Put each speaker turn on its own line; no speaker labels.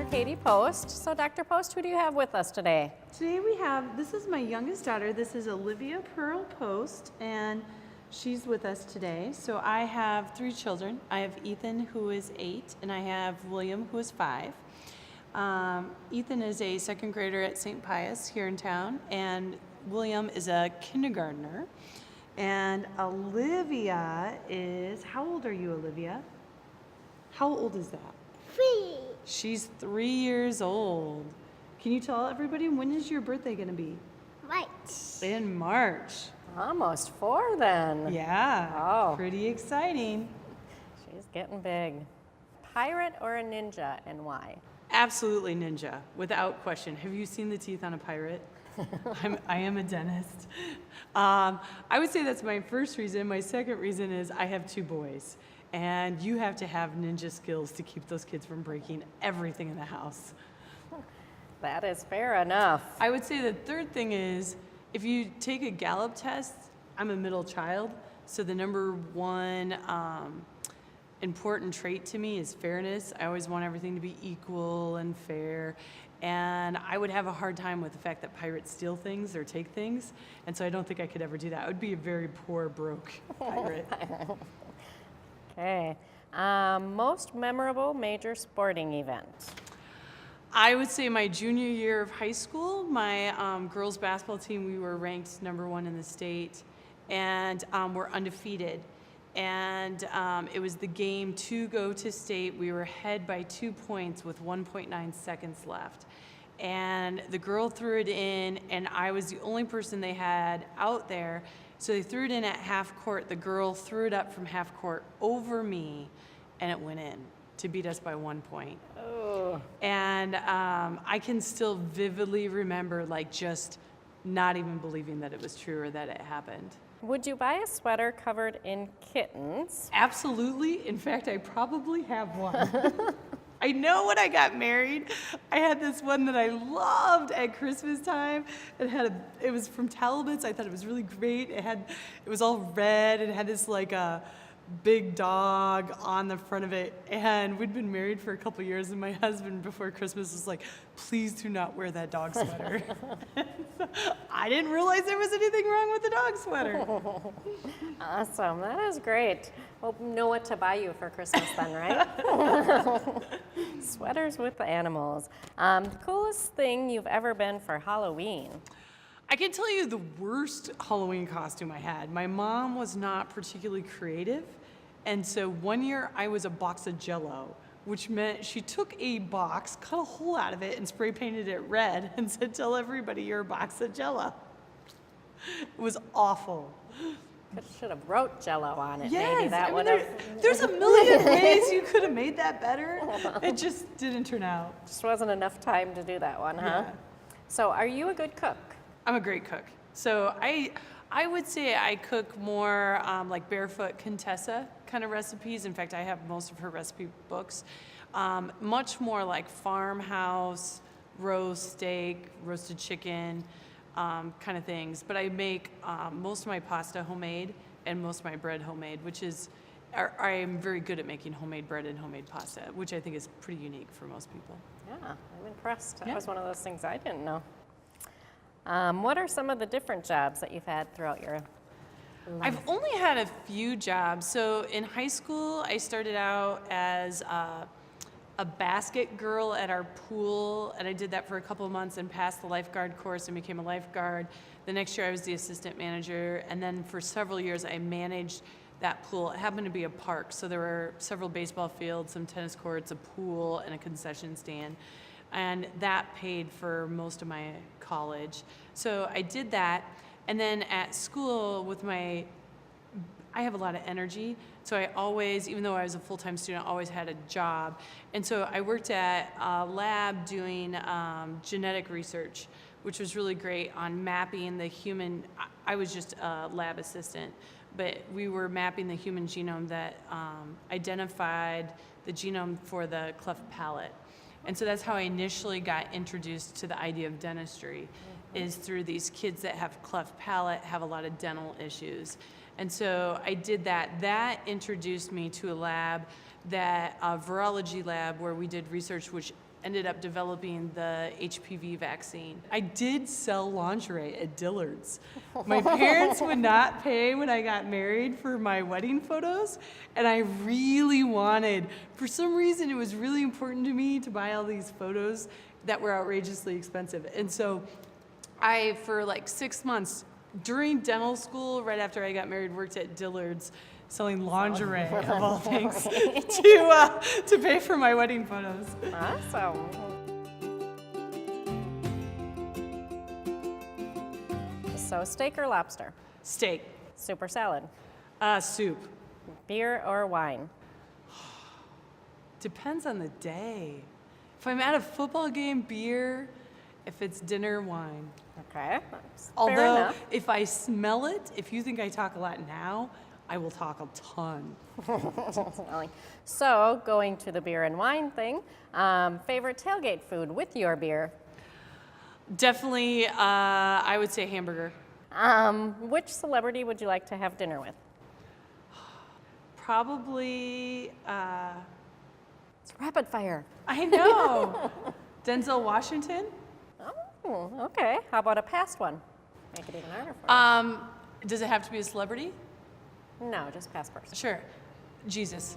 Dr. Katie Post. So Dr. Post, who do you have with us today?
Today we have, this is my youngest daughter. This is Olivia Pearl Post, and she's with us today. So I have 3 children. I have Ethan, who is 8, and I have William, who is 5. Ethan is a 2nd grader at St. Pius here in town, and William is a kindergartner. And Olivia is, how old are you, Olivia? How old is that?
3.
She's 3 years old. Can you tell everybody, when is your birthday gonna be?
Right.
In March.
Almost 4 then.
Yeah.
Oh.
Pretty exciting.
She's getting big. Pirate or a ninja, and why?
Absolutely ninja, without question. Have you seen the teeth on a pirate? I am a dentist. I would say that's my first reason. My second reason is I have 2 boys. And you have to have ninja skills to keep those kids from breaking everything in the house.
That is fair enough.
I would say the third thing is, if you take a Gallup test, I'm a middle child, so the number one important trait to me is fairness. I always want everything to be equal and fair, and I would have a hard time with the fact that pirates steal things or take things, and so I don't think I could ever do that. I would be a very poor, broke pirate.
Okay. Most memorable major sporting event?
I would say my junior year of high school, my girls basketball team, we were ranked number 1 in the state, and we're undefeated. And it was the game to go to state. We were ahead by 2 points with 1.9 seconds left. And the girl threw it in, and I was the only person they had out there. So they threw it in at half court. The girl threw it up from half court over me, and it went in to beat us by 1 point.
Oh.
And I can still vividly remember, like, just not even believing that it was true or that it happened.
Would you buy a sweater covered in kittens?
Absolutely. In fact, I probably have one. I know when I got married, I had this one that I loved at Christmas time. It was from Talbot's. I thought it was really great. It was all red. It had this like a big dog on the front of it. And we'd been married for a couple years, and my husband before Christmas was like, "Please do not wear that dog sweater." So I didn't realize there was anything wrong with the dog sweater.
Awesome. That is great. We'll know what to buy you for Christmas then, right? Sweaters with animals. The coolest thing you've ever been for Halloween?
I can tell you the worst Halloween costume I had. My mom was not particularly creative, and so one year I was a box of Jell-O, which meant she took a box, cut a hole out of it, and spray painted it red and said, "Tell everybody you're a box of Jell-O." It was awful.
Should have wrote Jell-O on it.
Yes,
Maybe that would have.
there's a million ways you could have made that better. It just didn't turn out.
Just wasn't enough time to do that one, huh?
Yeah.
So, are you a good cook?
I'm a great cook. So I would say I cook more like Barefoot Contessa kind of recipes. In fact, I have most of her recipe books. Much more like farmhouse, roast steak, roasted chicken, kind of things. But I make most of my pasta homemade and most of my bread homemade, which is, I am very good at making homemade bread and homemade pasta, which I think is pretty unique for most people.
Yeah, I'm impressed. That
Yeah.
was one of those things I didn't know. What are some of the different jobs that you've had throughout your life?
I've only had a few jobs. So in high school, I started out as a basket girl at our pool, and I did that for a couple of months and passed the lifeguard course and became a lifeguard. The next year I was the assistant manager, and then for several years I managed that pool. It happened to be a park, so there were several baseball fields, some tennis courts, a pool, and a concession stand. And that paid for most of my college. So I did that, and then at school I have a lot of energy, so I always, even though I was a full-time student, always had a job. And so I worked at a lab doing genetic research, which was really great on mapping the human, I was just a lab assistant, but we were mapping the human genome that identified the genome for the cleft palate. And so that's how I initially got introduced to the idea of dentistry, is through these kids that have cleft palate, have a lot of dental issues. And so I did that. That introduced me to a lab, a virology lab, where we did research which ended up developing the HPV vaccine. I did sell lingerie at Dillard's. My parents would not pay when I got married for my wedding photos, and I really wanted, for some reason it was really important to me to buy all these photos that were outrageously expensive. And so I, for like 6 months, during dental school, right after I got married, worked at Dillard's selling lingerie, of all things, to pay for my wedding photos.
Awesome. So steak or lobster?
Steak.
Soup or salad?
Soup.
Beer or wine?
Depends on the day. If I'm at a football game, beer. If it's dinner, wine.
Okay, that's fair
Although,
enough.
if I smell it, if you think I talk a lot now, I will talk a ton.
So going to the beer and wine thing, favorite tailgate food with your beer?
Definitely, I would say hamburger.
Which celebrity would you like to have dinner with?
Probably,
It's rapid fire.
I know. Denzel Washington?
Oh, okay. How about a past one? Make it even harder for you.
Does it have to be a celebrity?
No, just past person.
Sure. Jesus.